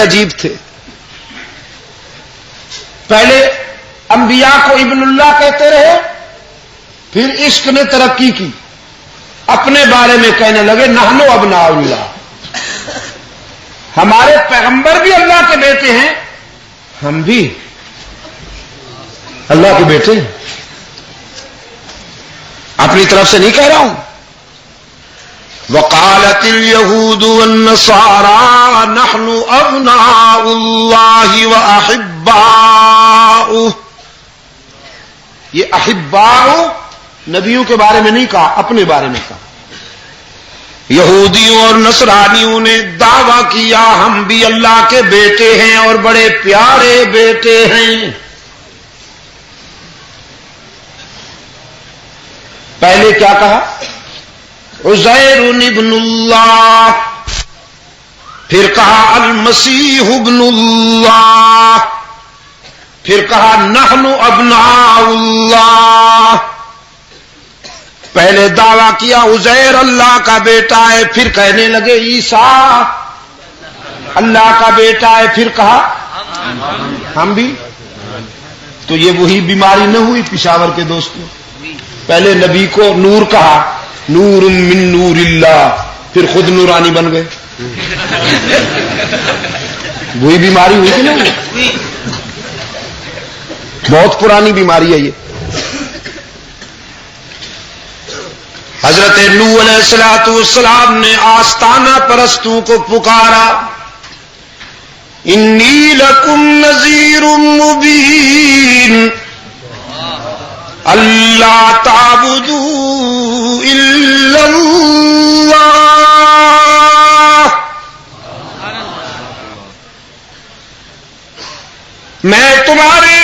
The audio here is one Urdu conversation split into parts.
عجیب تھے. پہلے انبیاء کو ابن اللہ کہتے رہے، پھر عشق نے ترقی کی، اپنے بارے میں کہنے لگے نحنو ابناء اللہ، ہمارے پیغمبر بھی اللہ کے بیٹے ہیں، ہم بھی اللہ کے بیٹے ہیں. اپنی طرف سے نہیں کہہ رہا ہوں. وقالت اليهود والنصارى نحن ابناء الله واحباؤه. یہ احباء نبیوں کے بارے میں نہیں کہا، اپنے بارے میں کہا. یہودیوں اور نصرانیوں نے دعویٰ کیا ہم بھی اللہ کے بیٹے ہیں اور بڑے پیارے بیٹے ہیں. پہلے کیا کہا؟ عزیر ابن اللہ، پھر کہا المسیح ابن اللہ، پھر کہا نحن ابناء اللہ. پہلے دعویٰ کیا عزیر اللہ کا بیٹا ہے، پھر کہنے لگے عیسیٰ اللہ کا بیٹا ہے، پھر کہا ہم بھی. تو یہ وہی بیماری نہ ہوئی پشاور کے دوستوں؟ پہلے نبی کو نور کہا، نور من نور اللہ، پھر خود نورانی بن گئے. وہی بیماری ہوئی کہ نہیں؟ بہت پرانی بیماری ہے یہ. حضرت نوح علیہ السلام نے آستانہ پرستوں کو پکارا، انی لکم نذیر مبین اللہ تعبدوا الا اللہ. میں تمہارے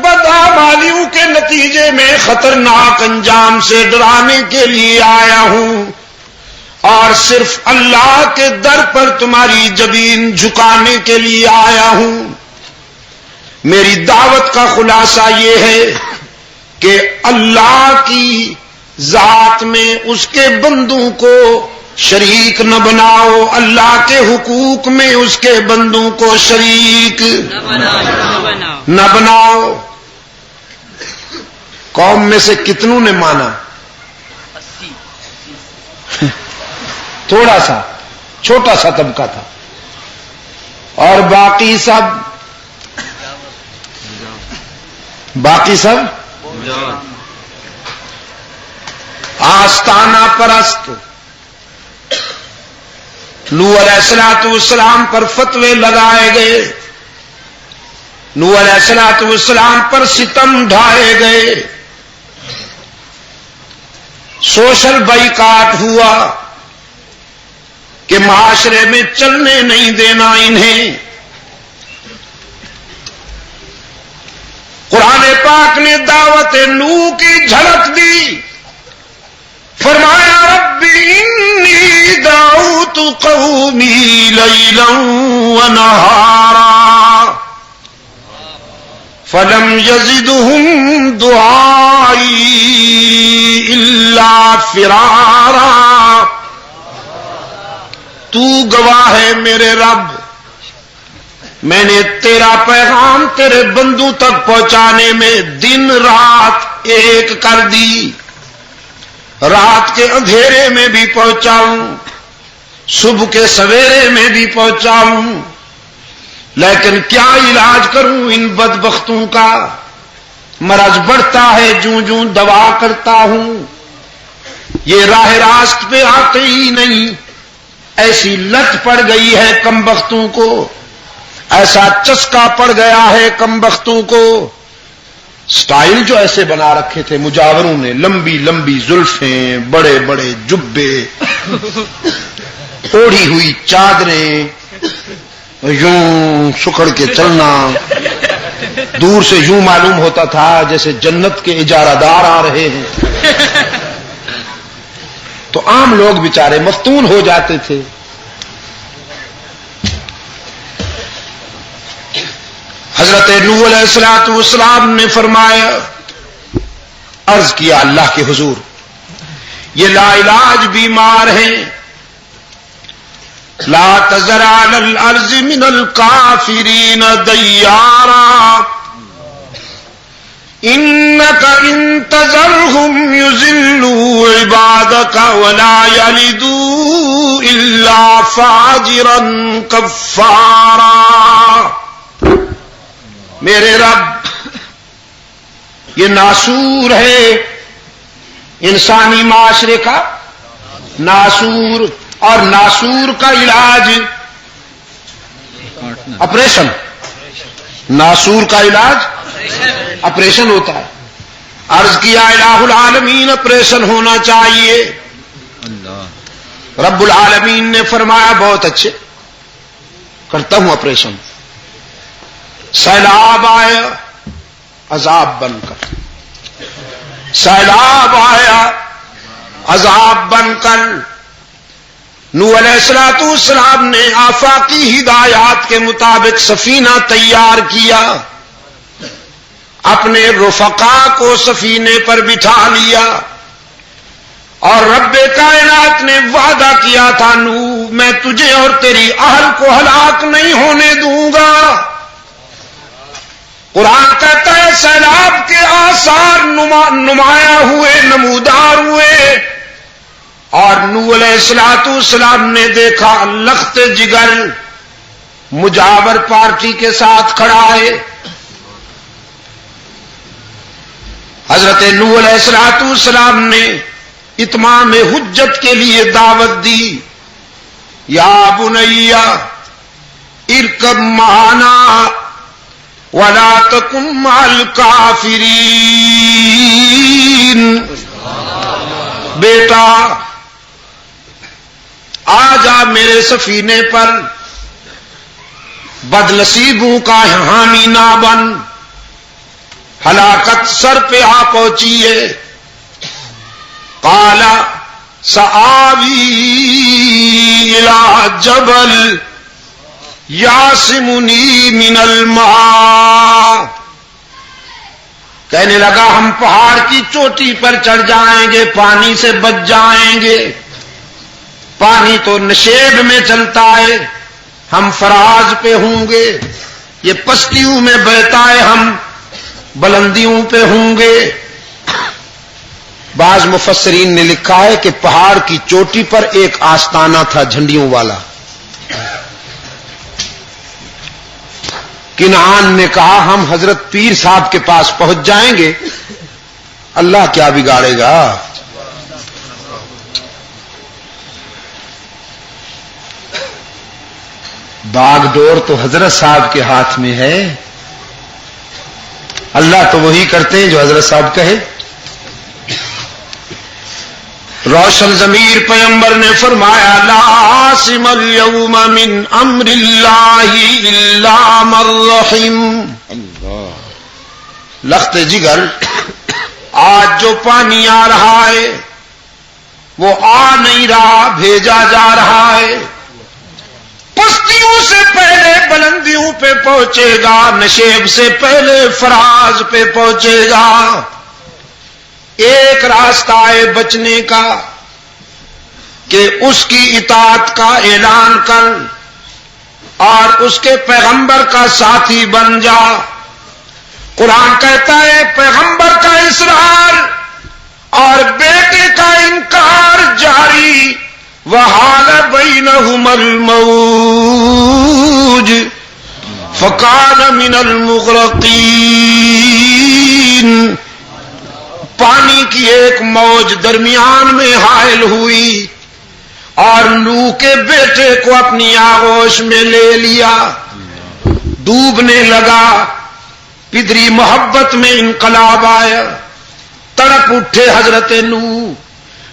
بدعمالیوں کے نتیجے میں خطرناک انجام سے ڈرانے کے لیے آیا ہوں، اور صرف اللہ کے در پر تمہاری جبین جھکانے کے لیے آیا ہوں. میری دعوت کا خلاصہ یہ ہے کہ اللہ کی ذات میں اس کے بندوں کو شریک نہ بناؤ، اللہ کے حقوق میں اس کے بندوں کو شریک نہ بناؤ. قوم میں سے کتنوں نے مانا؟ تھوڑا سا چھوٹا سا طبقہ تھا، اور باقی سب آستانہ پرست. نوح علیہ السلام پر فتوے لگائے گئے، نوح علیہ السلام پر ستم ڈھائے گئے، سوشل بائیکاٹ ہوا کہ معاشرے میں چلنے نہیں دینا انہیں. قرآن پاک نے دعوت نوح کی جھلک دی، فرمایا رب انی دعوت قومی لیلا ونہارا فلم یزدہم دعائی الا فرارا. تو گواہ ہے میرے رب، میں نے تیرا پیغام تیرے بندوں تک پہنچانے میں دن رات ایک کر دی، رات کے اندھیرے میں بھی پہنچاؤں، صبح کے سویرے میں بھی پہنچاؤں، لیکن کیا علاج کروں ان بدبختوں کا؟ مرض بڑھتا ہے جوں جوں دوا کرتا ہوں، یہ راہ راست پہ آتے ہی نہیں. ایسی لت پڑ گئی ہے کمبختوں کو، ایسا چسکا پڑ گیا ہے کمبختوں کو. سٹائل جو ایسے بنا رکھے تھے مجاوروں نے، لمبی لمبی زلفیں، بڑے بڑے جبے، اوڑھی ہوئی چادریں، یوں سکڑ کے چلنا، دور سے یوں معلوم ہوتا تھا جیسے جنت کے اجارہ دار آ رہے ہیں. تو عام لوگ بیچارے مفتون ہو جاتے تھے. حضرت نوح علیہ السلام نے فرمایا، عرض کیا اللہ کے حضور، یہ لا علاج بیمار ہیں، لا تذر علی الارض من الکافرین دیارا انک ان تذرهم یضلوا عبادک ولا یلدوا الا فاجرا کفارا. میرے رب یہ ناسور ہے انسانی معاشرے کا ناسور، اور ناسور کا علاج آپریشن. ناسور کا علاج آپریشن ہوتا ہے. عرض کیا الہ العالمین آپریشن ہونا چاہیے. رب العالمین نے فرمایا بہت اچھے کرتا ہوں آپریشن. سیلاب آیا عذاب بن کر، سیلاب آیا عذاب بن کر. نوح علیہ السلام نے آفاقی ہدایات کے مطابق سفینہ تیار کیا، اپنے رفقا کو سفینے پر بٹھا لیا، اور رب کائنات نے وعدہ کیا تھا نوح میں تجھے اور تیری اہل کو ہلاک نہیں ہونے دوں گا. قرآن کہتا ہے سیلاب کے آثار نمایاں ہوئے، نمودار ہوئے، اور نوح علیہ السلام نے دیکھا لخت جگر مجاور پارٹی کے ساتھ کھڑا ہے. حضرت نوح علیہ السلام نے اتمام حجت کے لیے دعوت دی. یا بنی ارکب معنا ولا تکن مع الکافرین. بیٹا آ جا میرے سفینے پر، بد نصیبوں کا حامی نہ بن. ہلاکت سر پہ آ پہنچی ہے. قال سآوی الی جبل یعصمنی من الماء. کہنے لگا ہم پہاڑ کی چوٹی پر چڑھ جائیں گے، پانی سے بچ جائیں گے. پانی تو نشیب میں چلتا ہے، ہم فراز پہ ہوں گے. یہ پستیوں میں بہتا ہے، ہم بلندیوں پہ ہوں گے. بعض مفسرین نے لکھا ہے کہ پہاڑ کی چوٹی پر ایک آستانہ تھا جھنڈیوں والا. کنعان نے کہا ہم حضرت پیر صاحب کے پاس پہنچ جائیں گے، اللہ کیا بگاڑے گا. باغ ڈور تو حضرت صاحب کے ہاتھ میں ہے، اللہ تو وہی کرتے ہیں جو حضرت صاحب کہے. روشن ضمیر پیغمبر نے فرمایا لا عاصم اليوم من امر اللہ الا من رحم. لخت جگر آج جو پانی آ رہا ہے وہ آ نہیں رہا، بھیجا جا رہا ہے. پستیوں سے پہلے بلندیوں پہ پہنچے گا، نشیب سے پہلے فراز پہ پہنچے گا. ایک راستہ ہے بچنے کا کہ اس کی اطاعت کا اعلان کر اور اس کے پیغمبر کا ساتھی بن جا. قرآن کہتا ہے پیغمبر کا اصرار اور بیٹے کا انکار جاری. وحال بینہما الموج فکان من المغرقین. پانی کی ایک موج درمیان میں حائل ہوئی اور نوح کے بیٹے کو اپنی آغوش میں لے لیا. ڈوبنے لگا، پدری محبت میں انقلاب آیا. تڑپ اٹھے حضرت نوح.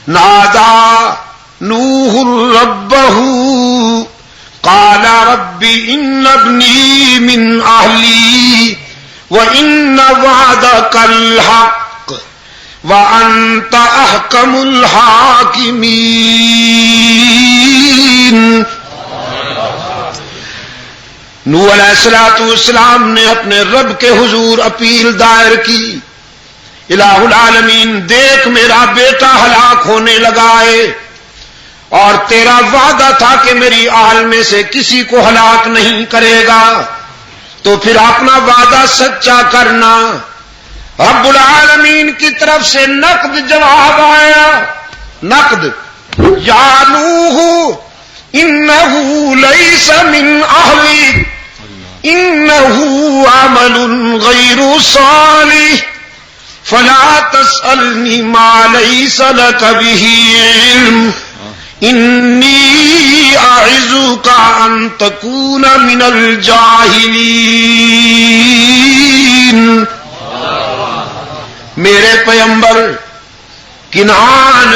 نادا نوح ربہ قال رب ان ابنی من اہلی وان وعدک الحق وانت احکم الحاکمین. نوح علیہ السلام نے اپنے رب کے حضور اپیل دائر کی. الہ العالمین دیکھ میرا بیٹا ہلاک ہونے لگا ہے اور تیرا وعدہ تھا کہ میری آل میں سے کسی کو ہلاک نہیں کرے گا، تو پھر اپنا وعدہ سچا کرنا۔ رب العالمین کی طرف سے نقد جواب آیا، نقد، یا نوح انہ لیس من اہلک انہ عمل غیر صالح فلا تسألنی ما لیس لک بہ علم انی اعظک ان تکون من الجاہلین۔ میرے پیغمبر، کنعان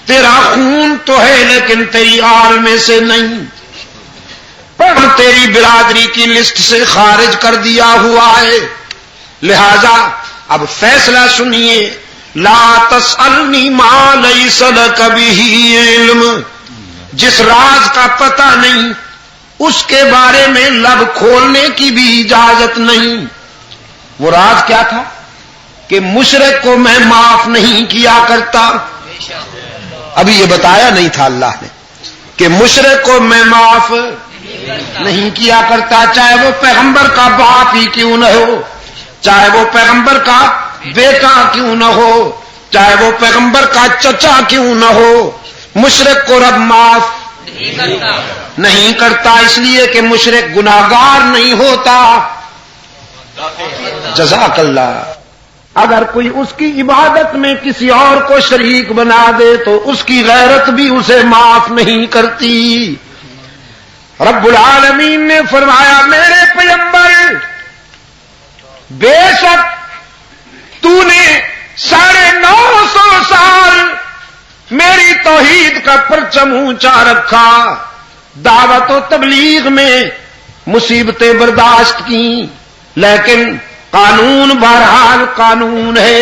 تیرا خون تو ہے لیکن تیری آل میں سے نہیں، پر تیری برادری کی لسٹ سے خارج کر دیا ہوا ہے، لہذا اب فیصلہ سنیے، لا تسألنی ما لیس لک بہ علم، جس راز کا پتہ نہیں اس کے بارے میں لب کھولنے کی بھی اجازت نہیں۔ وہ راز کیا تھا کہ مشرک کو میں معاف نہیں کیا کرتا، ابھی یہ بتایا نہیں تھا اللہ نے کہ مشرک کو میں معاف نہیں کیا کرتا، چاہے وہ پیغمبر کا باپ ہی کیوں نہ ہو، چاہے وہ پیغمبر کا بیٹا کیوں نہ ہو، چاہے وہ پیغمبر کا چچا کیوں نہ ہو، مشرک کو رب معاف نہیں کرتا، اس لیے کہ مشرک گناہگار نہیں ہوتا۔ جزاک اللہ۔ اگر کوئی اس کی عبادت میں کسی اور کو شریک بنا دے تو اس کی غیرت بھی اسے معاف نہیں کرتی۔ رب العالمین نے فرمایا، میرے پیغمبر، بے شک تو نے 950 سال میری توحید کا پرچم اونچا رکھا، دعوت و تبلیغ میں مصیبتیں برداشت کی، لیکن قانون بہرحال قانون ہے،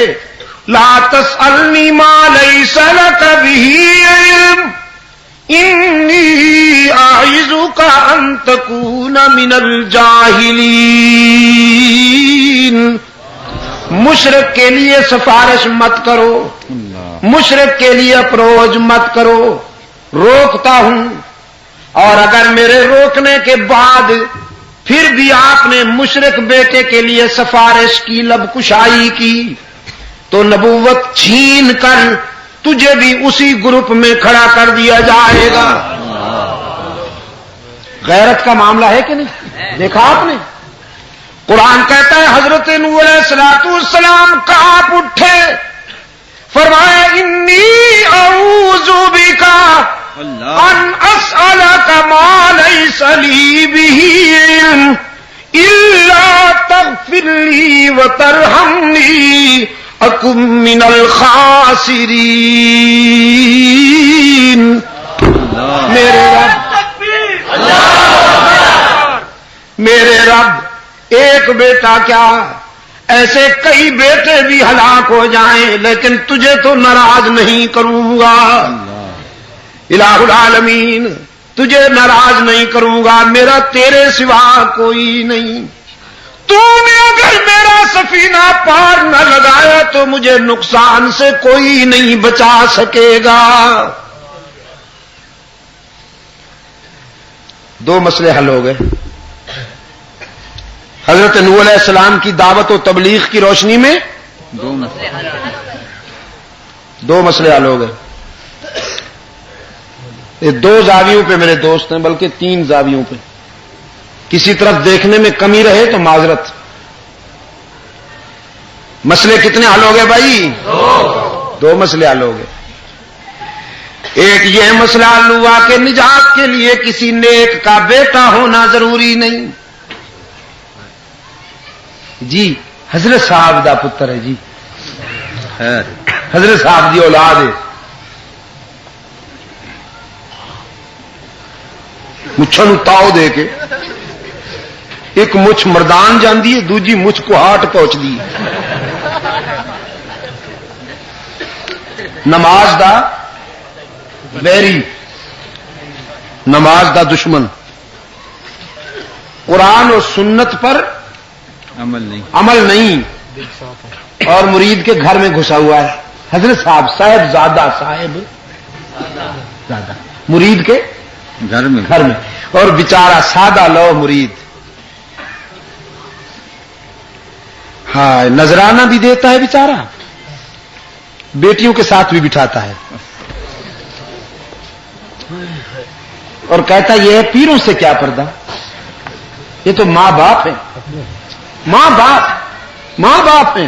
لا تسألنی ما لیس لک بہ علم انی اعظک ان تکون من الجاہلین۔ مشرک کے لیے سفارش مت کرو، مشرک کے لیے اپروچ مت کرو، روکتا ہوں، اور اگر میرے روکنے کے بعد پھر بھی آپ نے مشرک بیٹے کے لیے سفارش کی، لب کشائی کی، تو نبوت چھین کر تجھے بھی اسی گروپ میں کھڑا کر دیا جائے گا۔ غیرت کا معاملہ ہے کہ نہیں؟ دیکھا آپ نے، قرآن کہتا ہے حضرت نوح علیہ السلام کانپ اٹھے، فرمایا انی اعوذ بک ان اسألک ما لیس لی بہ علم الا تغفر لی وترحمنی اکن من الخاسرین۔ میرے رب ایک بیٹا کیا، ایسے کئی بیٹے بھی ہلاک ہو جائیں لیکن تجھے تو ناراض نہیں کروں گا، الہ العالمین، تجھے ناراض نہیں کروں گا، میرا تیرے سوا کوئی نہیں، تو نے اگر میرا سفینہ پار نہ لگایا تو مجھے نقصان سے کوئی نہیں بچا سکے گا۔ دو مسئلے حل ہو گئے حضرت نوح علیہ السلام کی دعوت و تبلیغ کی روشنی میں، دو مسئلے حل ہو گئے۔ یہ دو زاویوں پہ میرے دوست ہیں، بلکہ 3 زاویوں پہ، کسی طرف دیکھنے میں کمی رہے تو معذرت۔ مسئلے کتنے حل ہو گئے بھائی؟ 2 مسئلے حل ہو گئے۔ ایک یہ مسئلہ حل ہوا کہ نجات کے لیے کسی نیک کا بیٹا ہونا ضروری نہیں، جی حضرت صاحب دا پتر ہے، جی حضرت صاحب دی اولاد ہے، مچھاں نوں تاؤ دے کے ایک مچھ مردان جاندی ہے، دوجی مچھ کو ہاٹ پہنچدی ہے۔ نماز دا ویری، نماز دا دشمن، قرآن اور سنت پر عمل نہیں، اور مرید کے گھر میں گھسا ہوا ہے۔ حضرت صاحب زادہ صاحب زیادہ مرید کے گھر میں اور بیچارہ سادہ لو مرید ہاں نذرانہ بھی دیتا ہے بیچارہ، بیٹیوں کے ساتھ بھی بٹھاتا ہے اور کہتا یہ ہے پیروں سے کیا پردہ، یہ تو ماں باپ ہیں، ماں باپ ہیں۔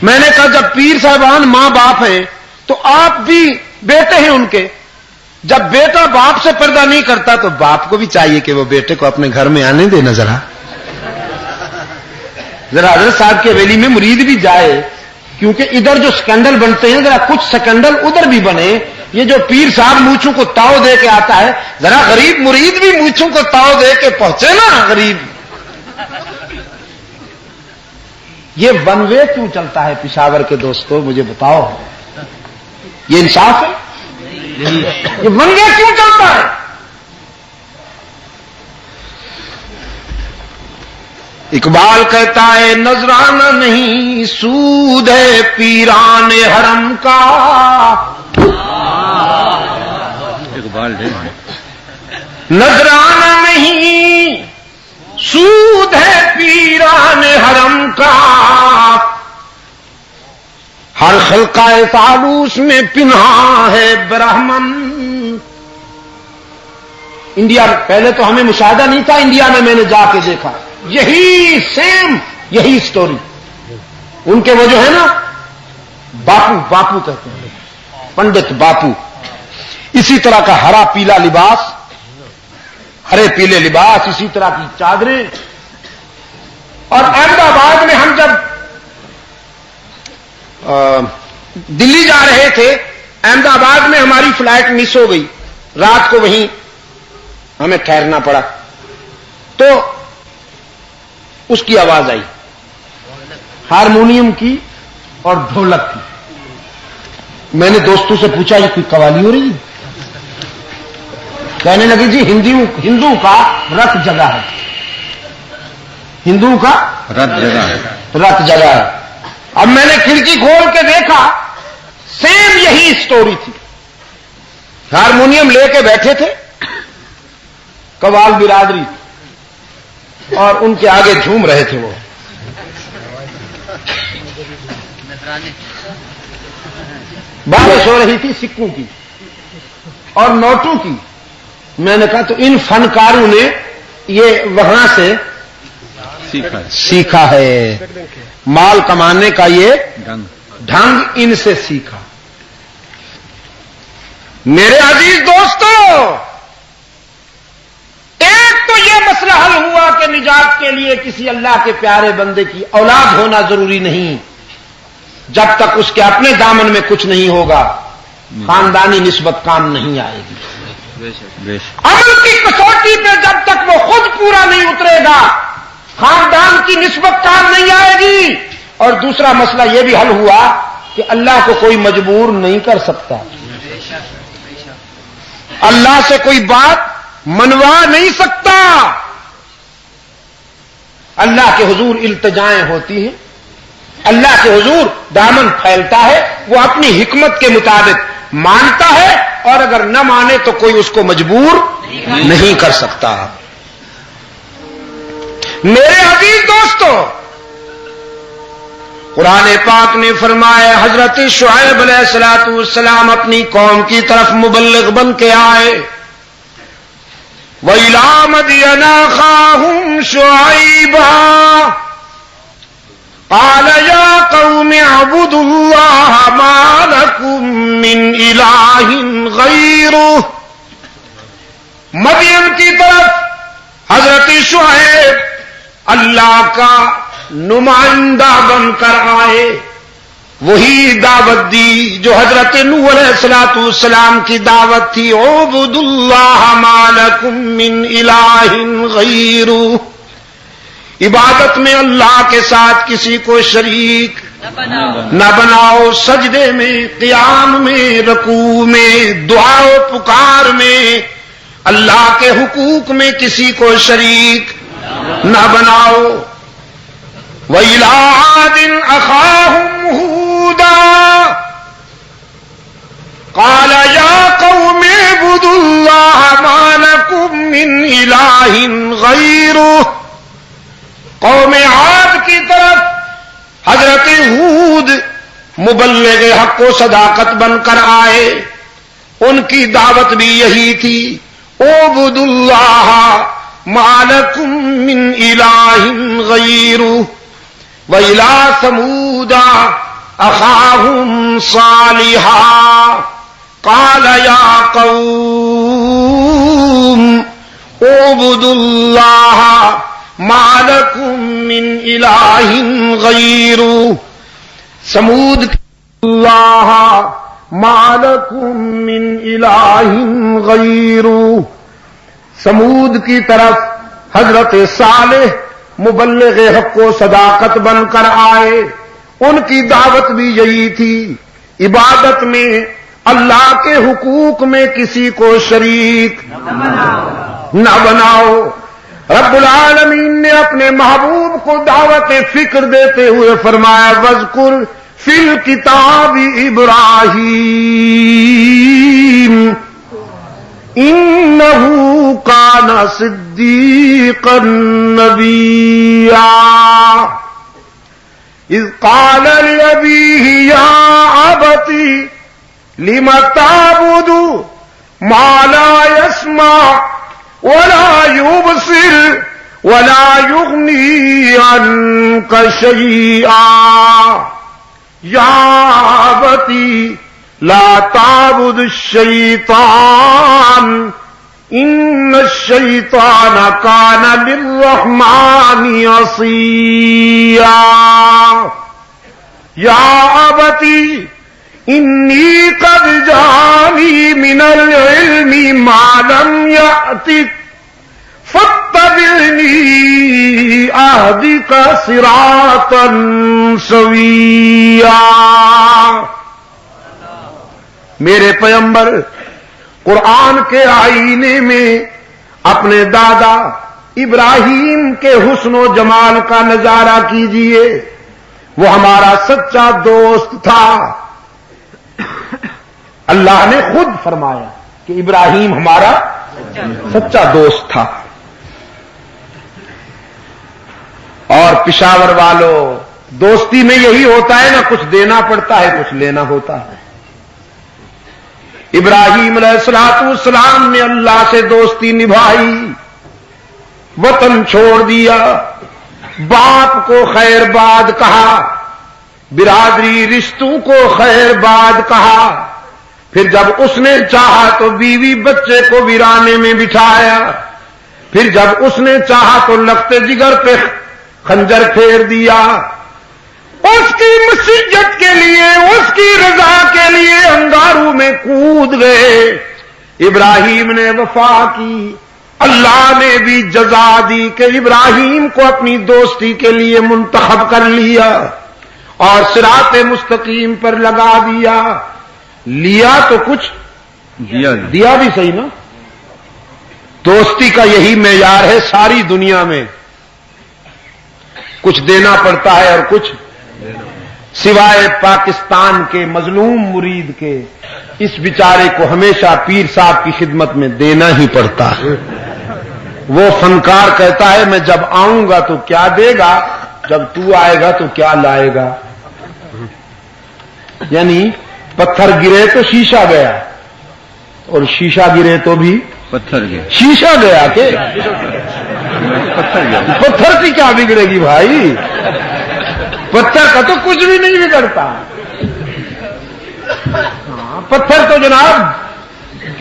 میں نے کہا جب پیر صاحبان ماں باپ ہیں تو آپ بھی بیٹے ہیں ان کے، جب بیٹا باپ سے پردہ نہیں کرتا تو باپ کو بھی چاہیے کہ وہ بیٹے کو اپنے گھر میں آنے دے، ذرا حضرت صاحب کے حویلی میں مرید بھی جائے، کیونکہ ادھر جو سکینڈل بنتے ہیں ذرا کچھ سکینڈل ادھر بھی بنے۔ یہ جو پیر صاحب مونچھوں کو تاؤ دے کے آتا ہے، ذرا غریب مرید بھی مونچھوں کو تاؤ دے کے پہنچے نا غریب۔ یہ ون وے کیوں چلتا ہے پشاور کے دوستو مجھے بتاؤ، یہ انصاف ہے؟ یہ ون وے کیوں چلتا ہے؟ اقبال کہتا ہے نذرانہ نہیں سود ہے پیران حرم کا، نذرانہ نہیں سود ہے پیران حرم کا، ہر خلقہ فالوس میں پنہاں ہے برہمن۔ انڈیا پہلے تو ہمیں مشاہدہ نہیں تھا، انڈیا میں نے جا کے دیکھا یہی سیم یہی سٹوری۔ ان کے وہ جو ہے نا باپو کہتے ہیں، پنڈت باپو، اسی طرح کا ہرا پیلا لباس، ہرے پیلے لباس، اسی طرح کی چادریں۔ اور احمد آباد میں ہم جب دلی جا رہے تھے، احمد آباد میں ہماری فلائٹ مس ہو گئی، رات کو وہیں ہمیں ٹھہرنا پڑا، تو اس کی آواز آئی ہارمونیم کی اور ڈھولک کی۔ میں نے دوستوں سے پوچھا یہ کوئی قوالی ہو رہی ہے؟ کہنے لگی جی ہندو کا رت جگہ ہے، ہندو کا رت جگہ ہے۔ اب میں نے کھڑکی کھول کے دیکھا، سیم یہی سٹوری تھی، ہارمونیم لے کے بیٹھے تھے قوال برادری اور ان کے آگے جھوم رہے تھے وہ۔ بارش ہو رہی تھی سکوں کی اور نوٹوں کی۔ میں نے کہا تو ان فنکاروں نے یہ وہاں سے سیکھا ہے، مال کمانے کا یہ ڈھنگ ان سے سیکھا۔ میرے عزیز دوستو، ایک تو یہ مسئلہ حل ہوا کہ نجات کے لیے کسی اللہ کے پیارے بندے کی اولاد ہونا ضروری نہیں، جب تک اس کے اپنے دامن میں کچھ نہیں ہوگا خاندانی نسبت کام نہیں آئے گی۔ عمل کی کسوٹی پہ جب تک وہ خود پورا نہیں اترے گا خاندان کی نسبت کام نہیں آئے گی۔ اور دوسرا مسئلہ یہ بھی حل ہوا کہ اللہ کو کوئی مجبور نہیں کر سکتا، اللہ سے کوئی بات منوا نہیں سکتا۔ اللہ کے حضور التجائیں ہوتی ہیں، اللہ کے حضور دامن پھیلتا ہے، وہ اپنی حکمت کے مطابق مانتا ہے، اور اگر نہ مانے تو کوئی اس کو مجبور نہیں کر سکتا۔ میرے عزیز دوستو، قرآن پاک نے فرمایا حضرت شعیب علیہ السلام اپنی قوم کی طرف مبلغ بن کے آئے، وَإِلَىٰ مَدْيَنَ أَخَاهُمْ شُعَيْبًا قَالَ يَا قَوْمِ اعْبُدُوا اللَّهَ مَا لَكُم مِّنْ إِلَٰهٍ غَيْرُهُ۔ مدین کی طرف حضرت شعیب اللہ کا نمائندہ بن کر آئے، وہی دعوت دی جو حضرت نوح علیہ السلام کی دعوت تھی، اعبدوا اللہ ما لکم من الہ غیرہ، عبادت میں اللہ کے ساتھ کسی کو شریک نہ بناؤ، سجدے میں، قیام میں، رکوع میں، دعا و پکار میں، اللہ کے حقوق میں کسی کو شریک نہ بناؤ۔ وَإِلَىٰ عَادٍ أَخَاهُمْ هُودًا قَالَ يَا قَوْمِ اعبدوا اللہ ما لکم من الہ غیرہ. قوم عاد کی طرف حضرت ہود مبلغ حق و صداقت بن کر آئے. ان کی دعوت بھی یہی تھی، اعبدوا اللہ ما لکم من الہ غیرہ. وَإِلَىٰ ثَمُودَ أَخَاهُمْ صَالِحًا قَالَ يَا قَوْمِ اعبدوا اللَّهَ مَا لَكُم مِّنْ إِلَٰهٍ غَيْرُهُ. سمود اللہ مَا لَكُم مِّنْ إِلَٰهٍ غَيْرُهُ. سمود کی طرف حضرت صالح مبلغ حق و صداقت بن کر آئے. ان کی دعوت بھی یہی تھی، عبادت میں اللہ کے حقوق میں کسی کو شریک نہ بناؤ. رب العالمین نے اپنے محبوب کو دعوت فکر دیتے ہوئے فرمایا وَاذْكُرْ فِي الْكِتَابِ إِبْرَاهِيمَ إِنَّهُ كَانَ صِدِّيقًا نَبِيًّا إِذْ قَالَ لِأَبِيهِ يَا أَبَتِ لِمَ تَعْبُدُ مَا لَا يَسْمَعُ وَلَا يُبْصِرُ وَلَا يُغْنِي عَنكَ شَيْئًا يَا أَبَتِ لَا تَعْبُدِ الشَّيْطَانَ إِنَّ الشَّيْطَانَ كَانَ لِلرَّحْمَٰنِ عَصِيًّا يَا أَبَتِ إِنِّي قَدْ جَاءَنِي مِنَ الْعِلْمِ مَا لَمْ يَأْتِكَ فَاتَّبِعْنِي أَهْدِكَ صِرَاطًا سَوِيًّا. میرے پیغمبر قرآن کے آئینے میں اپنے دادا ابراہیم کے حسن و جمال کا نظارہ کیجئے. وہ ہمارا سچا دوست تھا. اللہ نے خود فرمایا کہ ابراہیم ہمارا سچا دوست تھا. اور پشاور والوں، دوستی میں یہی ہوتا ہے، نہ کچھ دینا پڑتا ہے کچھ لینا ہوتا ہے. ابراہیم علیہ السلام نے اللہ سے دوستی نبھائی، وطن چھوڑ دیا، باپ کو خیر باد کہا، برادری رشتوں کو خیر باد کہا. پھر جب اس نے چاہا تو بیوی بچے کو ویرانے میں بٹھایا. پھر جب اس نے چاہا تو لخت جگر پہ خنجر پھیر دیا. اس کی مسیت کے لیے، اس کی رضا کے لیے انگاروں میں کود گئے. ابراہیم نے وفا کی. اللہ نے بھی جزا دی کہ ابراہیم کو اپنی دوستی کے لیے منتخب کر لیا اور صراط مستقیم پر لگا دیا. لیا تو کچھ دیا بھی صحیح نا. دوستی کا یہی معیار ہے ساری دنیا میں. کچھ دینا پڑتا ہے اور کچھ، سوائے پاکستان کے مظلوم مرید کے، اس بیچارے کو ہمیشہ پیر صاحب کی خدمت میں دینا ہی پڑتا ہے. وہ فنکار کہتا ہے میں جب آؤں گا تو کیا دے گا، جب تو آئے گا تو کیا لائے گا. یعنی پتھر گرے تو شیشہ گیا، اور شیشہ گرے تو بھی پتھر گیا. شیشہ گیا کہ پتھر کی کیا بگڑے گی بھائی؟ پتھر کا تو کچھ بھی نہیں بگڑتا. پتھر تو جناب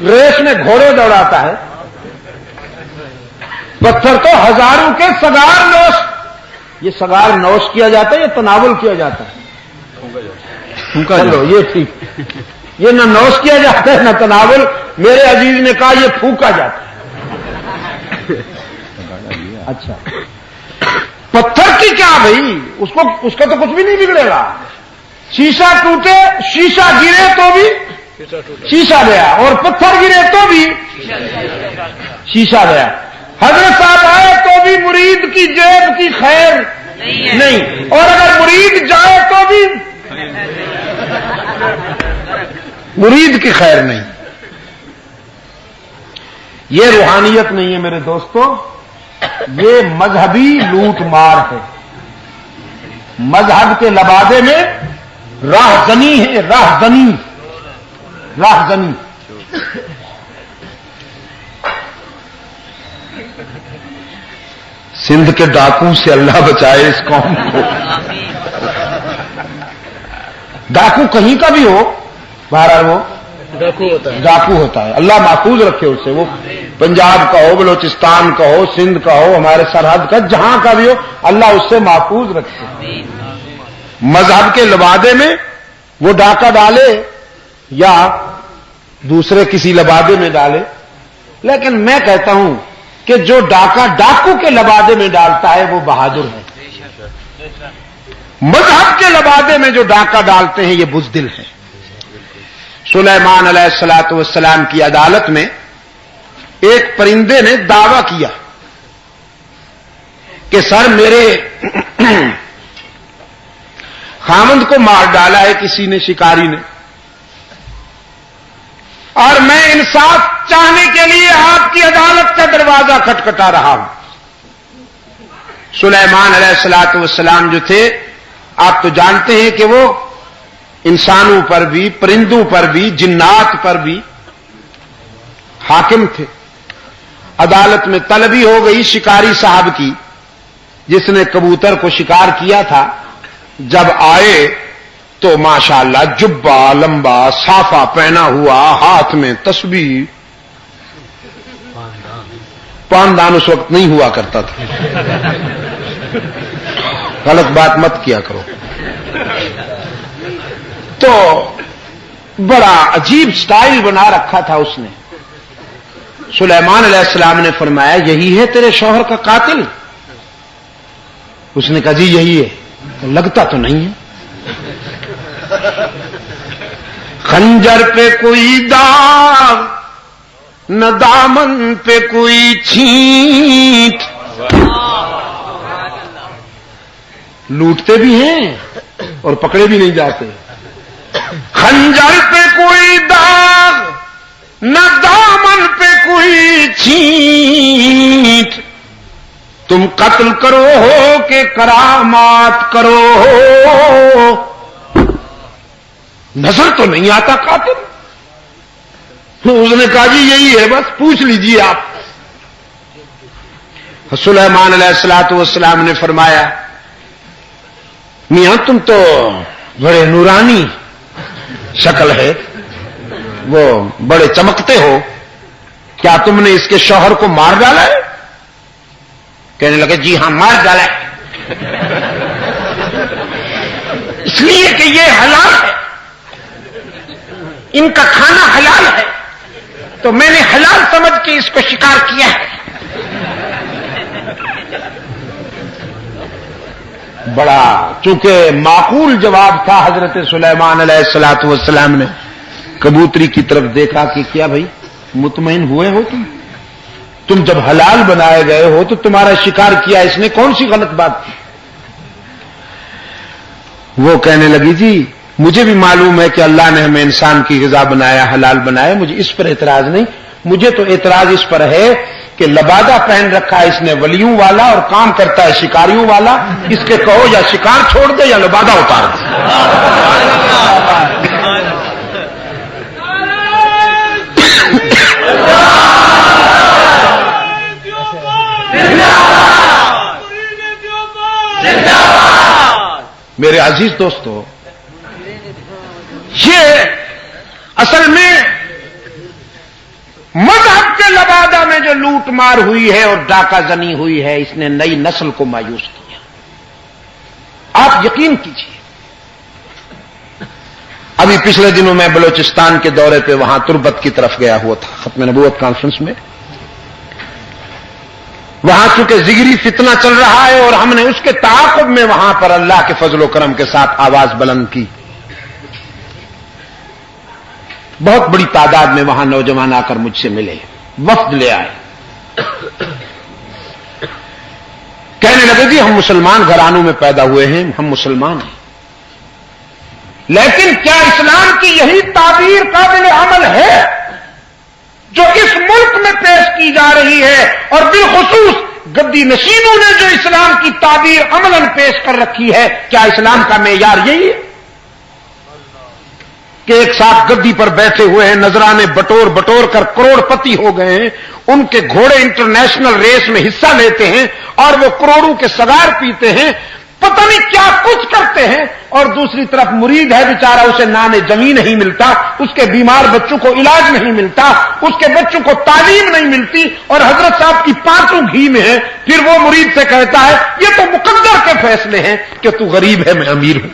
ریس میں گھوڑے دوڑاتا ہے. پتھر تو ہزاروں کے سگار نوش. یہ سگار نوش کیا جاتا ہے یا تناول کیا جاتا ہے؟ چلو یہ ٹھیک. یہ نہ نوش کیا جاتا ہے نہ تناول. میرے عزیز نے کہا یہ پھونکا جاتا ہے. اچھا پتھر کی کیا بھائی، اس کا تو کچھ بھی نہیں بگڑے گا. شیشہ ٹوٹے، شیشہ گرے تو بھی شیشہ گیا، اور پتھر گرے تو بھی شیشہ گیا. حضرت صاحب آئے تو بھی مرید کی جیب کی خیر نہیں، اور اگر مرید جائے تو بھی مرید کی خیر نہیں. یہ روحانیت نہیں ہے میرے دوستو، یہ مذہبی لوٹ مار ہے. مذہب کے لبادے میں راہزنی ہے، راہزنی. سندھ کے ڈاکوں سے اللہ بچائے اس قوم کو. ڈاکو کہیں کا بھی ہو، بہرحال وہ ڈاکو ہوتا ہے. اللہ محفوظ رکھے اس سے. وہ پنجاب کا ہو، بلوچستان کا ہو، سندھ کا ہو، ہمارے سرحد کا جہاں کا بھی ہو، اللہ اس سے محفوظ رکھے. مذہب کے لبادے میں وہ ڈاکہ ڈالے یا دوسرے کسی لبادے میں ڈالے، لیکن میں کہتا ہوں کہ جو ڈاکہ ڈاکو کے لبادے میں ڈالتا ہے وہ بہادر ہے. مذہب کے لبادے میں جو ڈاکہ ڈالتے ہیں یہ بزدل ہے. سلیمان علیہ الصلوۃ والسلام کی عدالت میں ایک پرندے نے دعویٰ کیا کہ سر میرے خامند کو مار ڈالا ہے کسی نے، شکاری نے، اور میں انصاف چاہنے کے لیے آپ کی عدالت کا دروازہ کھٹکھٹا رہا ہوں. سلیمان علیہ الصلوۃ والسلام جو تھے، آپ تو جانتے ہیں کہ وہ انسانوں پر بھی، پرندوں پر بھی، جنات پر بھی حاکم تھے. عدالت میں طلبی ہو گئی شکاری صاحب کی، جس نے کبوتر کو شکار کیا تھا. جب آئے تو ماشاءاللہ جبہ لمبا صافہ پہنا ہوا، ہاتھ میں تسبیح. پاندان اس وقت نہیں ہوا کرتا تھا، غلط بات مت کیا کرو. تو بڑا عجیب سٹائل بنا رکھا تھا اس نے. سلیمان علیہ السلام نے فرمایا یہی ہے تیرے شوہر کا قاتل؟ اس نے کہا جی یہی ہے. لگتا تو نہیں ہے. خنجر پہ کوئی داغ نہ دامن پہ کوئی چھینٹ. لوٹتے بھی ہیں اور پکڑے بھی نہیں جاتے. خنجر پہ کوئی داغ نہ دامن پہ کوئی چھینٹ. تم قتل کرو ہو کہ کرامات کرو ہو، نظر تو نہیں آتا قاتل. اس نے کہا جی یہی ہے، بس پوچھ لیجیے آپ. سلیمان علیہ الصلوۃ والسلام نے فرمایا میاں تم تو بڑے نورانی شکل ہے، وہ بڑے چمکتے ہو، کیا تم نے اس کے شوہر کو مار ڈالا ہے؟ کہنے لگے جی ہاں مار ڈالا ہے، اس لیے کہ یہ حلال ہے، ان کا کھانا حلال ہے، تو میں نے حلال سمجھ کے اس کو شکار کیا ہے. بڑا چونکہ معقول جواب تھا، حضرت سلیمان علیہ الصلوۃ والسلام نے کبوتری کی طرف دیکھا کہ کیا بھائی مطمئن ہوئے ہو تم جب حلال بنائے گئے ہو تو تمہارا شکار کیا، اس نے کون سی غلط بات کی؟ وہ کہنے لگی جی مجھے بھی معلوم ہے کہ اللہ نے ہمیں انسان کی غذا بنایا، حلال بنایا، مجھے اس پر اعتراض نہیں. مجھے تو اعتراض اس پر ہے کہ لبادہ پہن رکھا ہے اس نے ولیوں والا اور کام کرتا ہے شکاریوں والا. اس کے کہو یا شکار چھوڑ دے یا لبادہ اتار دے. میرے عزیز دوستو، یہ اصل میں مذہب کے لبادہ میں جو لوٹ مار ہوئی ہے اور ڈاکہ زنی ہوئی ہے، اس نے نئی نسل کو مایوس کیا. آپ یقین کیجیے، ابھی پچھلے دنوں میں بلوچستان کے دورے پہ وہاں تربت کی طرف گیا ہوا تھا ختم نبوت کانفرنس میں. وہاں چونکہ زگری فتنہ چل رہا ہے اور ہم نے اس کے تعاقب میں وہاں پر اللہ کے فضل و کرم کے ساتھ آواز بلند کی. بہت بڑی تعداد میں وہاں نوجوان آ کر مجھ سے ملے، وفد لے آئے، کہنے لگے جی ہم مسلمان گھرانوں میں پیدا ہوئے ہیں، ہم مسلمان ہیں، لیکن کیا اسلام کی یہی تعبیر قابل عمل ہے جو اس ملک میں پیش کی جا رہی ہے، اور بالخصوص گدی نشینوں نے جو اسلام کی تعبیر عملاً پیش کر رکھی ہے، کیا اسلام کا معیار یہی ہے کہ ایک ساتھ گدی پر بیٹھے ہوئے ہیں، نذرانے بٹور بٹور کر کروڑ پتی ہو گئے ہیں، ان کے گھوڑے انٹرنیشنل ریس میں حصہ لیتے ہیں اور وہ کروڑوں کے سگار پیتے ہیں، پتہ نہیں کیا کچھ کرتے ہیں، اور دوسری طرف مرید ہے بیچارہ، اسے نان زمین نہیں ملتا، اس کے بیمار بچوں کو علاج نہیں ملتا، اس کے بچوں کو تعلیم نہیں ملتی، اور حضرت صاحب کی پانچوں گھی میں ہے، پھر وہ مرید سے کہتا ہے یہ تو مقدر کے فیصلے ہیں کہ تو غریب ہے میں امیر ہوں۔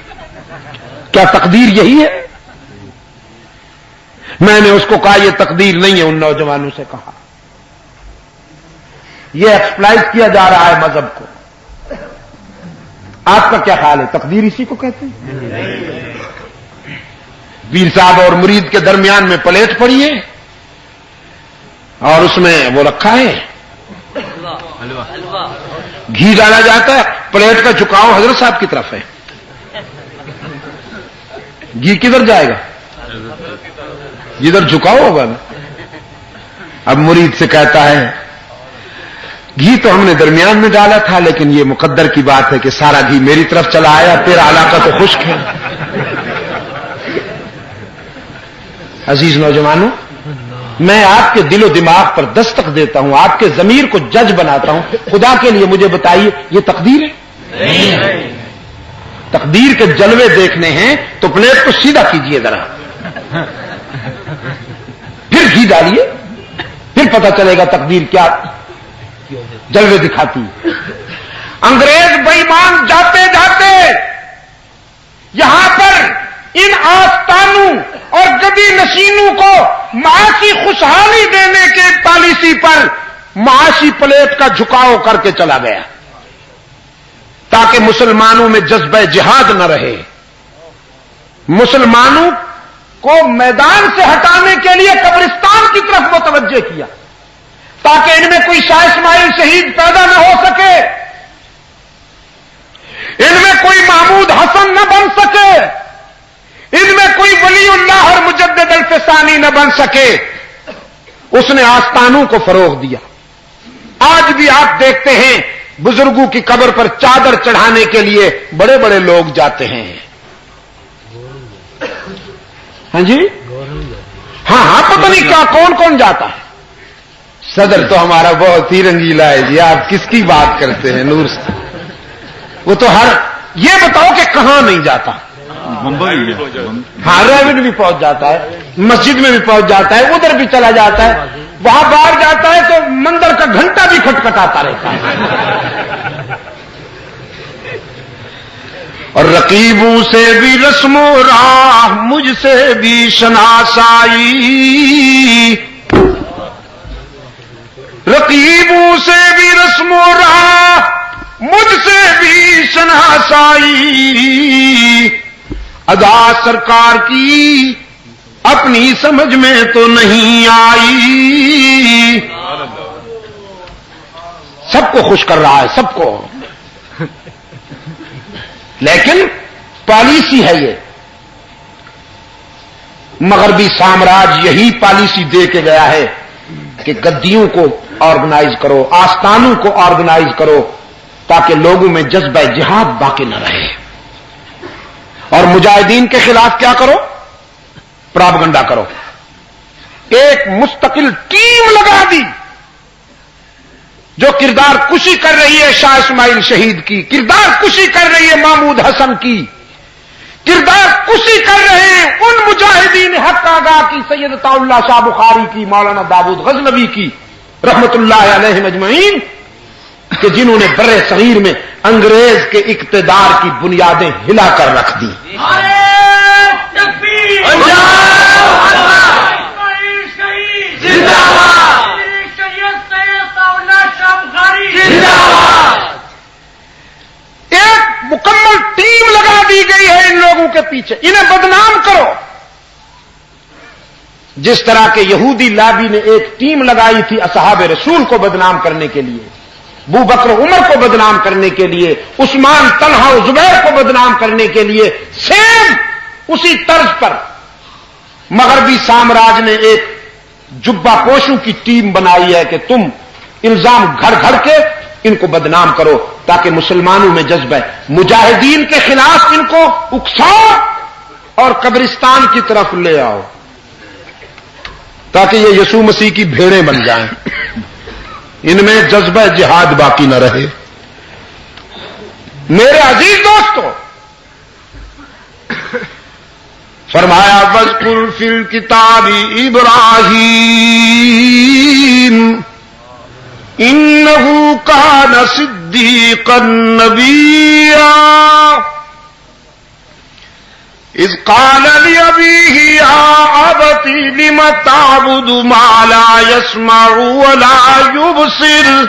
کیا تقدیر یہی ہے؟ میں نے اس کو کہا یہ تقدیر نہیں ہے، ان نوجوانوں سے کہا یہ ایکسپلائٹ کیا جا رہا ہے مذہب کو۔ آپ کا کیا خیال ہے؟ تقدیر اسی کو کہتے ہیں؟ پیر صاحب اور مرید کے درمیان میں پلیٹ پڑی ہے اور اس میں وہ رکھا ہے گھی ڈالا جاتا ہے، پلیٹ کا جھکاؤ حضرت صاحب کی طرف ہے، گھی کدھر جائے گا؟ جدھر جھکاؤ ہوگا نا۔ اب مرید سے کہتا ہے گھی تو ہم نے درمیان میں ڈالا تھا، لیکن یہ مقدر کی بات ہے کہ سارا گھی میری طرف چلا آیا، تیرا علاقہ تو خشک ہے۔ عزیز نوجوانوں، میں آپ کے دل و دماغ پر دستک دیتا ہوں، آپ کے ضمیر کو جج بناتا ہوں، خدا کے لیے مجھے بتائیے یہ تقدیر ہے؟ تقدیر کے جلوے دیکھنے ہیں تو پلیٹ کو سیدھا کیجئے ذرا، پھر گھی ڈالیے، پھر پتہ چلے گا تقدیر کیا جلوے دکھاتی۔ انگریز بے ایمان جاتے جاتے یہاں پر ان آستانوں اور گدی نشینوں کو معاشی خوشحالی دینے کے پالیسی پر معاشی پلیٹ کا جھکاؤ کر کے چلا گیا تاکہ مسلمانوں میں جذبہ جہاد نہ رہے، مسلمانوں کو میدان سے ہٹانے کے لیے قبرستان کی طرف متوجہ کیا تاکہ ان میں کوئی شاہ اسماعیل شہید پیدا نہ ہو سکے، ان میں کوئی محمود حسن نہ بن سکے، ان میں کوئی ولی اللہ اور مجدد الفسانی نہ بن سکے۔ اس نے آستانوں کو فروغ دیا۔ آج بھی آپ دیکھتے ہیں بزرگوں کی قبر پر چادر چڑھانے کے لیے بڑے بڑے لوگ جاتے ہیں۔ ہاں جی، ہاں پتہ نہیں کیا کون کون جاتا ہے۔ صدر تو ہمارا بہت ہی رنگیلا ہے جی، آپ کس کی بات کرتے ہیں؟ نور سے وہ تو یہ بتاؤ کہ کہاں نہیں جاتا؟ ہاں ریون بھی پہنچ جاتا ہے، مسجد میں بھی پہنچ جاتا ہے، ادھر بھی چلا جاتا ہے، وہاں باہر جاتا ہے تو مندر کا گھنٹہ بھی کھٹکھٹاتا رہتا ہے۔ اور رقیبوں سے بھی رسم و راہ مجھ سے بھی شناسائی، رقیبوں سے بھی رسم و راہ مجھ سے بھی شناسائی، ادا سرکار کی اپنی سمجھ میں تو نہیں آئی۔ سب کو خوش کر رہا ہے، سب کو، لیکن پالیسی ہے یہ۔ مغربی سامراج یہی پالیسی دے کے گیا ہے کہ گدیوں کو آرگنائز کرو، آستانوں کو آرگنائز کرو تاکہ لوگوں میں جذبہ جہاد باقی نہ رہے، اور مجاہدین کے خلاف کیا کرو؟ پراپگنڈا کرو۔ ایک مستقل ٹیم لگا دی جو کردار کشی کر رہی ہے شاہ اسماعیل شہید کی، کردار کشی کر رہی ہے محمود حسن کی، کردار کشی کر رہے ہیں ان مجاہدین حق آگاہ کی، سید عطا اللہ شاہ بخاری کی، مولانا داود غزنوی کی رحمت اللہ علیہ اجمعین، کہ جنہوں نے برِ صغیر میں انگریز کے اقتدار کی بنیادیں ہلا کر رکھ دی۔ ایک مکمل ٹیم لگا دی گئی ہے ان لوگوں کے پیچھے، انہیں بدنام کرو۔ جس طرح کے یہودی لابی نے ایک ٹیم لگائی تھی اصحاب رسول کو بدنام کرنے کے لیے، ابو بکر عمر کو بدنام کرنے کے لیے، عثمان طلحہ و زبیر کو بدنام کرنے کے لیے، سیم اسی طرز پر مغربی سامراج نے ایک جبا پوشوں کی ٹیم بنائی ہے کہ تم الزام گھڑ گھڑ کے ان کو بدنام کرو تاکہ مسلمانوں میں جذبہ مجاہدین کے خلاف ان کو اکساؤ اور قبرستان کی طرف لے آؤ تاکہ یہ یسوع مسیح کی بھیڑیں بن جائیں، ان میں جذبہ جہاد باقی نہ رہے۔ میرے عزیز دوستو، فرمایا وَاذْكُرْ فِي الْكِتَابِ إِبْرَاهِيمَ إِنَّهُ كَانَ صِدِّيقًا نَبِيًّا إِذْ قَالَ لِأَبِيهِ يَا أَبَتِ لِمَ تَعْبُدُ مَا لَا يَسْمَعُ وَلَا يُبْصِرُ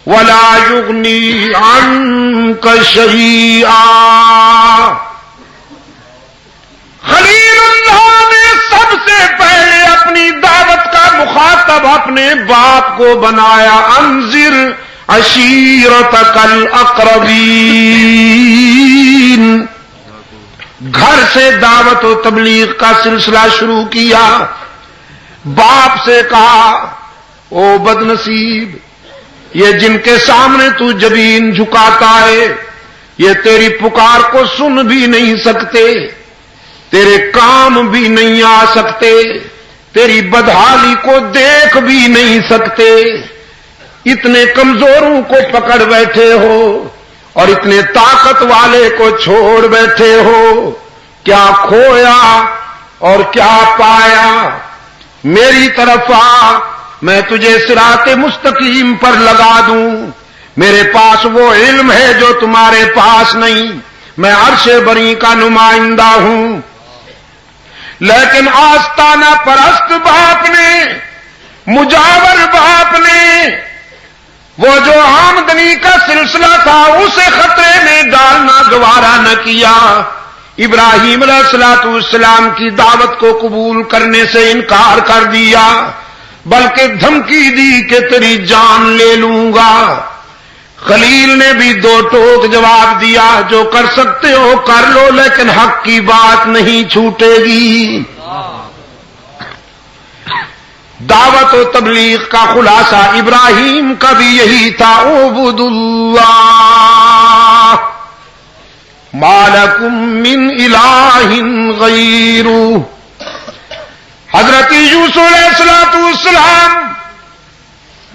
وَلَا يُغْنِي عَنكَ شَيْئًا۔ خلیل اللہ نے سب سے پہلے اپنی دعوت کا مخاطب اپنے باپ کو بنایا، انذر عشیرتک الاقربین۔ گھر سے دعوت و تبلیغ کا سلسلہ شروع کیا، باپ سے کہا او بد نصیب، یہ جن کے سامنے تو جبین جھکاتا ہے یہ تیری پکار کو سن بھی نہیں سکتے، تیرے کام بھی نہیں آ سکتے، تیری بدحالی کو دیکھ بھی نہیں سکتے، اتنے کمزوروں کو پکڑ بیٹھے ہو اور اتنے طاقت والے کو چھوڑ بیٹھے ہو، کیا کھویا اور کیا پایا؟ میری طرف آ، میں تجھے صراط مستقیم پر لگا دوں۔ میرے پاس وہ علم ہے جو تمہارے پاس نہیں، میں عرش بری کا نمائندہ ہوں۔ لیکن آستانہ پرست باپ نے، مجاور باپ نے، وہ جو آمدنی کا سلسلہ تھا اسے خطرے میں ڈالنا گوارا نہ کیا، ابراہیم علیہ السلام کی دعوت کو قبول کرنے سے انکار کر دیا، بلکہ دھمکی دی کہ تیری جان لے لوں گا۔ خلیل نے بھی دو ٹوک جواب دیا، جو کر سکتے ہو کر لو لیکن حق کی بات نہیں چھوٹے گی۔ دعوت و تبلیغ کا خلاصہ ابراہیم کا بھی یہی تھا، اعبدوا اللہ ما لکم من الہ غیرہ۔ حضرت یوسف علیہ السلام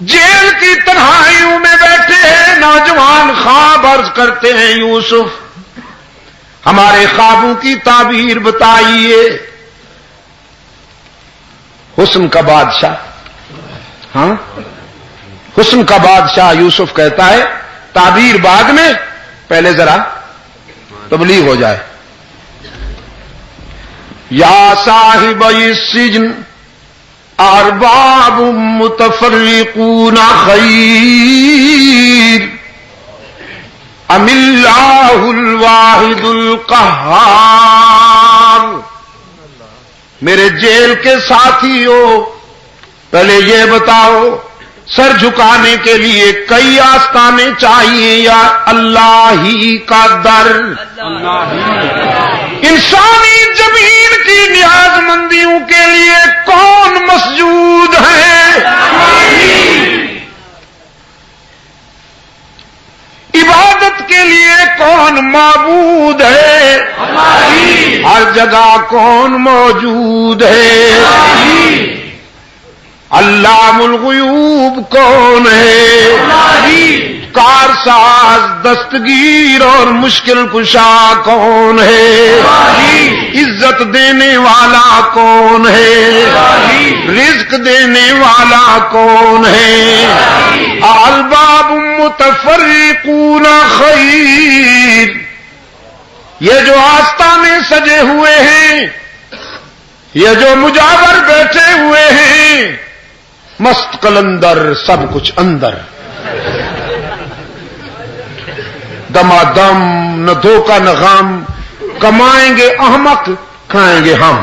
جیل کی تنہائیوں میں بیٹھے ہیں، نوجوان خواب عرض کرتے ہیں، یوسف ہمارے خوابوں کی تعبیر بتائیے۔ حسن کا بادشاہ، ہاں حسن کا بادشاہ یوسف کہتا ہے تعبیر بعد میں، پہلے ذرا تبلیغ ہو جائے۔ یا صاحب السجن ارباب متفرقون خیر ام اللہ الواحد القہار۔ میرے جیل کے ساتھیوں، پہلے یہ بتاؤ سر جھکانے کے لیے کئی آستانے چاہیے یا اللہ ہی کا در؟ انسانی زمین کی نیاز مندیوں کے لیے کون مسجود ہے؟ عبادت کے لیے کون معبود ہے؟ ہر جگہ کون موجود ہے؟ علام الغیوب کون ہے؟ کارساز دستگیر اور مشکل کشا کون ہے؟ عزت دینے والا کون ہے؟ رزق دینے والا کون ہے؟ الباب متفرقون خیر۔ یہ جو آستانے سجے ہوئے ہیں، یہ جو مجاور بیٹھے ہوئے ہیں، مست قلندر سب کچھ اندر، دمادم نہ دھوکہ نہ غم، کمائیں گے احمق کھائیں گے ہم۔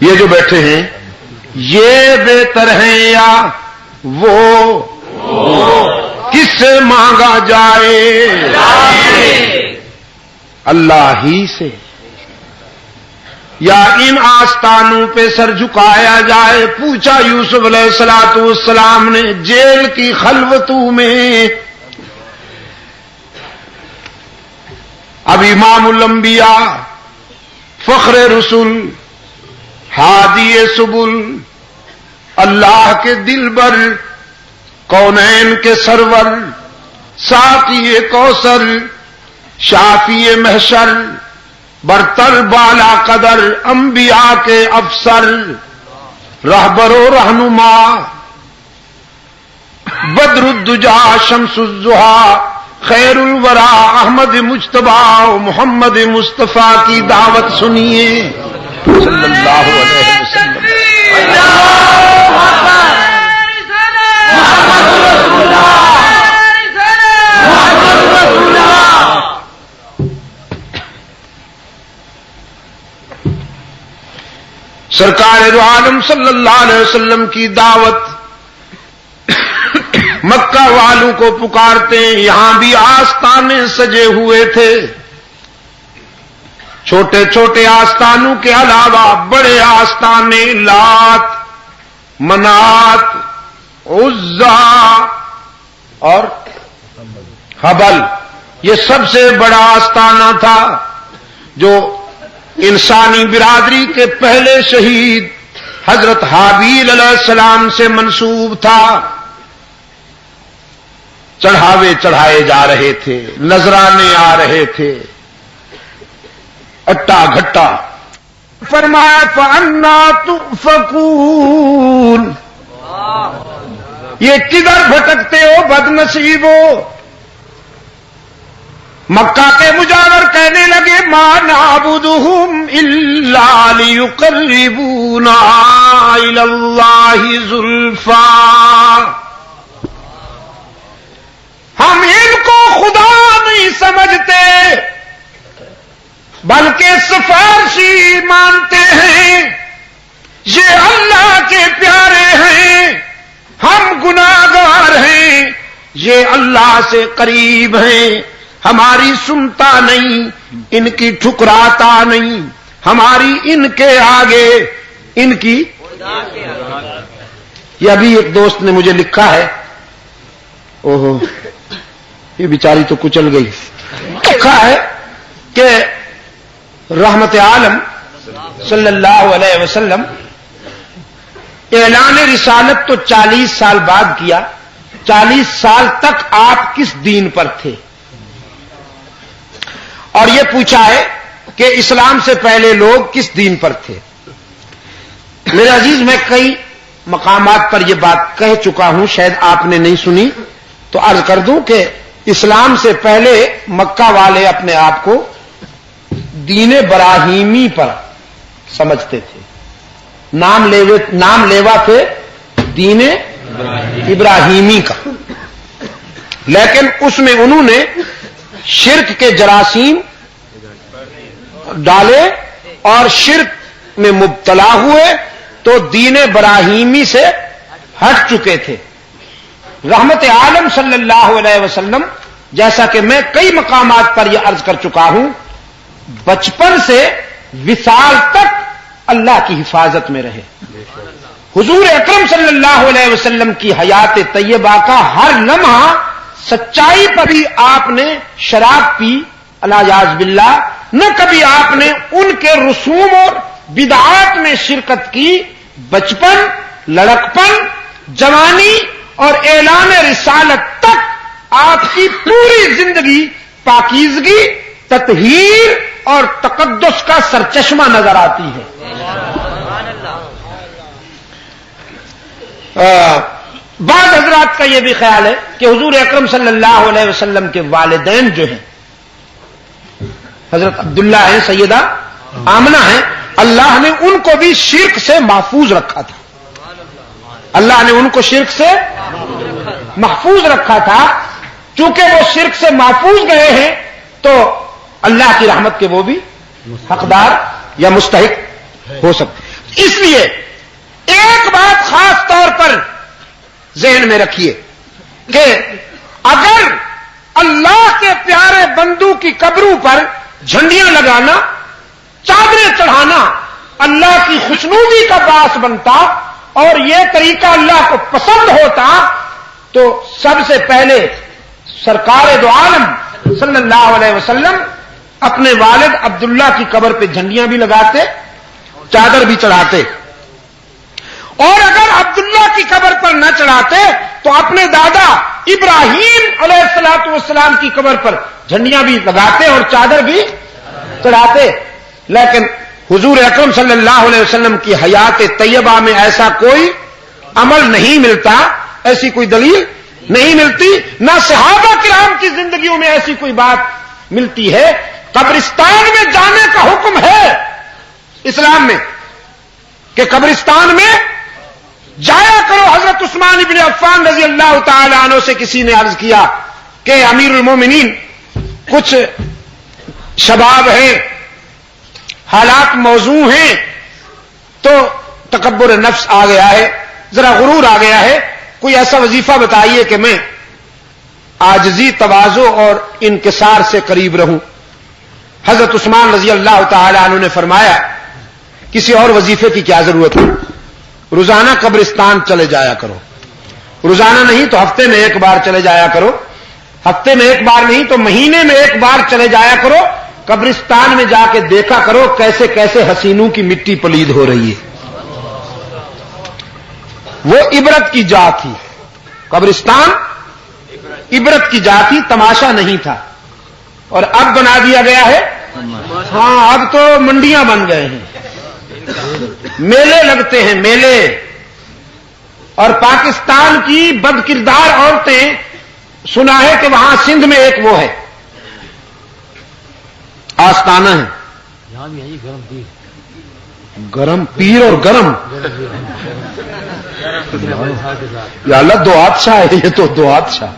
یہ جو بیٹھے ہیں یہ بہتر ہیں یا وہ کس سے مانگا جائے؟ اللہ ہی سے۔ یا ان آستانوں پہ سر جھکایا جائے؟ پوچھا یوسف علیہ السلام نے جیل کی خلوتوں میں. اب امام الانبیاء، فخر رسول، ہادی سبل، اللہ کے دلبر، کونین کے سرور، ساقی کوثر، شافی محشر، برتر بالا قدر، انبیاء کے افسر، رہبر و رہنما، بدر الدجا شمس الضحیٰ، خیر الورا احمد مجتبی محمد مصطفیٰ کی دعوت سنیے صلی اللہ علیہ وسلم. سرکار دو عالم صلی اللہ علیہ وسلم کی دعوت مکہ والوں کو پکارتے ہیں. یہاں بھی آستانے سجے ہوئے تھے. چھوٹے چھوٹے آستانوں کے علاوہ بڑے آستانے لات، منات، عزا اور حبل، یہ سب سے بڑا آستانہ تھا جو انسانی برادری کے پہلے شہید حضرت حابیل علیہ السلام سے منسوب تھا. چڑھاوے چڑھائے جا رہے تھے، نذرانے آ رہے تھے، اٹا گھٹا. فرمایا فَأَنَّا تُؤْفَكُونَ، یہ کدھر بھٹکتے ہو بد نصیبو؟ مکہ کے مجاور کہنے لگے ما نعبدہم الا لیقربونا الی اللہ زلفیٰ، ہم ان کو خدا نہیں سمجھتے بلکہ سفارشی مانتے ہیں. یہ اللہ کے پیارے ہیں، ہم گناہگار ہیں، یہ اللہ سے قریب ہیں. ہماری سنتا نہیں، ان کی ٹھکراتا نہیں، ہماری ان کے آگے ان کی. یہ ابھی ایک دوست نے مجھے لکھا ہے، اوہو یہ بیچاری تو کچل گئی. لکھا ہے کہ رحمت عالم صلی اللہ علیہ وسلم اعلان رسالت تو 40 سال بعد کیا. 40 سال تک آپ کس دین پر تھے؟ اور یہ پوچھا ہے کہ اسلام سے پہلے لوگ کس دین پر تھے؟ میرے عزیز، میں کئی مقامات پر یہ بات کہہ چکا ہوں، شاید آپ نے نہیں سنی تو عرض کر دوں کہ اسلام سے پہلے مکہ والے اپنے آپ کو دین براہیمی پر سمجھتے تھے. نام لیوا تھے دین ابراہیمی کا، لیکن اس میں انہوں نے شرک کے جراثیم ڈالے اور شرک میں مبتلا ہوئے تو دین براہیمی سے ہٹ چکے تھے. رحمت عالم صلی اللہ علیہ وسلم، جیسا کہ میں کئی مقامات پر یہ عرض کر چکا ہوں، بچپن سے وصال تک اللہ کی حفاظت میں رہے. حضور اکرم صلی اللہ علیہ وسلم کی حیات طیبہ کا ہر لمحہ سچائی پر بھی آپ نے شراب پی، الیاذ باللہ، نہ کبھی آپ نے ان کے رسوم اور بدعات میں شرکت کی. بچپن، لڑکپن، جوانی اور اعلان رسالت تک آپ کی پوری زندگی پاکیزگی، تطہیر اور تقدس کا سرچشمہ نظر آتی ہے. بعض حضرات کا یہ بھی خیال ہے کہ حضور اکرم صلی اللہ علیہ وسلم کے والدین جو ہیں، حضرت عبداللہ ہیں، سیدہ آمنہ ہیں، اللہ نے ان کو بھی شرک سے محفوظ رکھا تھا. اللہ نے ان کو شرک سے محفوظ رکھا تھا. چونکہ وہ شرک سے محفوظ گئے ہیں تو اللہ کی رحمت کے وہ بھی حقدار یا مستحق ہو سکتے. اس لیے ایک بات خاص طور پر ذہن میں رکھیے کہ اگر اللہ کے پیارے بندوں کی قبروں پر جھنڈیاں لگانا، چادریں چڑھانا اللہ کی خوشنودی کا باعث بنتا اور یہ طریقہ اللہ کو پسند ہوتا تو سب سے پہلے سرکار دو عالم صلی اللہ علیہ وسلم اپنے والد عبداللہ کی قبر پہ جھنڈیاں بھی لگاتے، چادر بھی چڑھاتے، اور اگر عبداللہ کی قبر پر نہ چڑھاتے تو اپنے دادا ابراہیم علیہ الصلوۃ والسلام کی قبر پر جھنڈیاں بھی لگاتے اور چادر بھی چڑھاتے۔ لیکن حضور اکرم صلی اللہ علیہ وسلم کی حیات طیبہ میں ایسا کوئی عمل نہیں ملتا، ایسی کوئی دلیل نہیں ملتی، نہ صحابہ کرام کی زندگیوں میں ایسی کوئی بات ملتی ہے۔ قبرستان میں جانے کا حکم ہے اسلام میں کہ قبرستان میں جایا کرو۔ حضرت عثمان بن عفان رضی اللہ تعالی عنہ سے کسی نے عرض کیا کہ امیر المومنین کچھ شباب ہیں، حالات موزوں ہیں، تو تکبر نفس آ گیا ہے، ذرا غرور آ گیا ہے، کوئی ایسا وظیفہ بتائیے کہ میں عاجزی، تواضع اور انکسار سے قریب رہوں۔ حضرت عثمان رضی اللہ تعالی عنہ نے فرمایا کسی اور وظیفے کی کیا ضرورت ہے، روزانہ قبرستان چلے جایا کرو، روزانہ نہیں تو ہفتے میں ایک بار چلے جایا کرو، ہفتے میں ایک بار نہیں تو مہینے میں ایک بار چلے جایا کرو، قبرستان میں جا کے دیکھا کرو کیسے کیسے حسینوں کی مٹی پلید ہو رہی ہے۔ وہ عبرت کی جا تھی، قبرستان عبرت کی جا تھی، تماشا نہیں تھا۔ اور اب بنا دیا گیا ہے، ہاں اب تو منڈیاں بن گئے ہیں، میلے لگتے ہیں میلے، اور پاکستان کی بد کردار عورتیں، سنا ہے کہ وہاں سندھ میں ایک وہ ہے آستانہ ہے، گرم پیر اور گرم، یا اللہ دو بادشاہ ہے یہ تو، دو بادشاہ،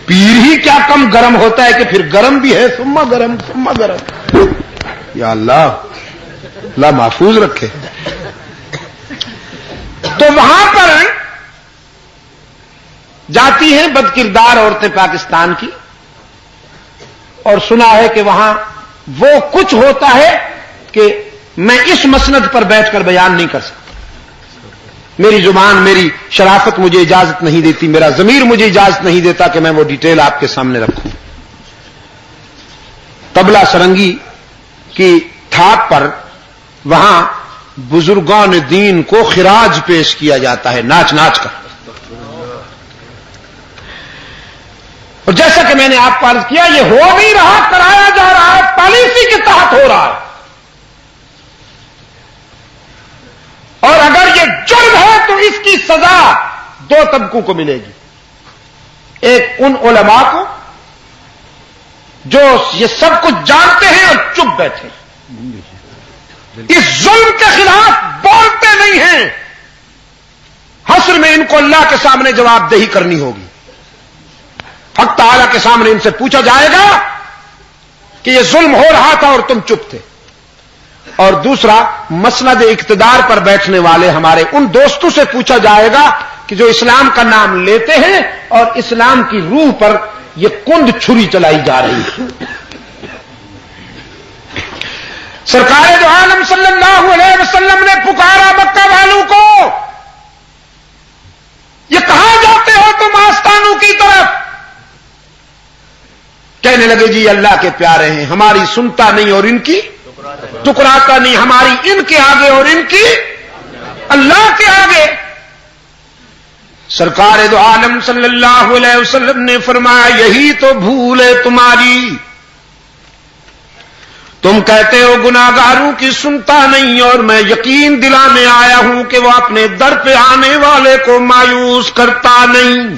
پیر ہی کیا کم گرم ہوتا ہے کہ پھر گرم بھی ہے، ثم گرم ثم گرم، یا اللہ اللہ محفوظ رکھے۔ تو وہاں پر جاتی ہیں بد کردار عورتیں پاکستان کی، اور سنا ہے کہ وہاں وہ کچھ ہوتا ہے کہ میں اس مسند پر بیٹھ کر بیان نہیں کر سکتا، میری زبان، میری شرافت مجھے اجازت نہیں دیتی، میرا ضمیر مجھے اجازت نہیں دیتا کہ میں وہ ڈیٹیل آپ کے سامنے رکھوں۔ طبلہ سرنگی کی تھاپ پر وہاں بزرگان دین کو خراج پیش کیا جاتا ہے ناچ ناچ کر، اور جیسا کہ میں نے آپ کو عرض کیا یہ ہو نہیں رہا، کرایا جا رہا ہے، پالیسی کے تحت ہو رہا ہے، اور اگر یہ جرم ہے تو اس کی سزا دو طبقوں کو ملے گی، ایک ان علماء کو جو یہ سب کچھ جانتے ہیں اور چپ بیٹھے اس ظلم کے خلاف بولتے نہیں ہیں، حشر میں ان کو اللہ کے سامنے جواب دہی کرنی ہوگی، حق تعالی کے سامنے ان سے پوچھا جائے گا کہ یہ ظلم ہو رہا تھا اور تم چپ تھے۔ اور دوسرا، مسند اقتدار پر بیٹھنے والے ہمارے ان دوستوں سے پوچھا جائے گا کہ جو اسلام کا نام لیتے ہیں اور اسلام کی روح پر یہ کند چھری چلائی جا رہی ہے۔ سرکار دو عالم صلی اللہ علیہ وسلم نے پکارا مکہ والوں کو، یہ کہاں جاتے ہو تم آستانوں کی طرف؟ کہنے لگے جی اللہ کے پیارے ہیں، ہماری سنتا نہیں اور ان کی ٹکراتا نہیں، ہماری ان کے آگے اور ان کی اللہ کے آگے۔ سرکار دو عالم صلی اللہ علیہ وسلم نے فرمایا یہی تو بھول ہے تمہاری، تم کہتے ہو گناہگاروں کی سنتا نہیں، اور میں یقین دلانے آیا ہوں کہ وہ اپنے در پہ آنے والے کو مایوس کرتا نہیں۔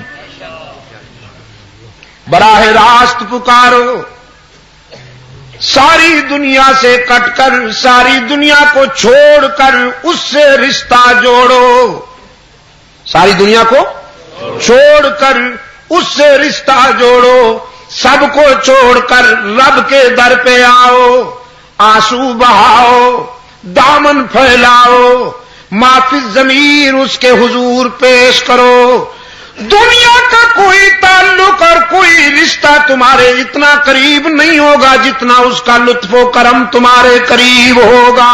براہ راست پکارو، ساری دنیا سے کٹ کر، ساری دنیا کو چھوڑ کر اس سے رشتہ جوڑو، ساری دنیا کو چھوڑ کر اس سے رشتہ جوڑو، سب کو چھوڑ کر رب کے در پہ آؤ، آنسو بہاؤ، دامن پھیلاؤ، معافی ضمیر اس کے حضور پیش کرو۔ دنیا کا کوئی تعلق اور کوئی رشتہ تمہارے اتنا قریب نہیں ہوگا جتنا اس کا لطف و کرم تمہارے قریب ہوگا۔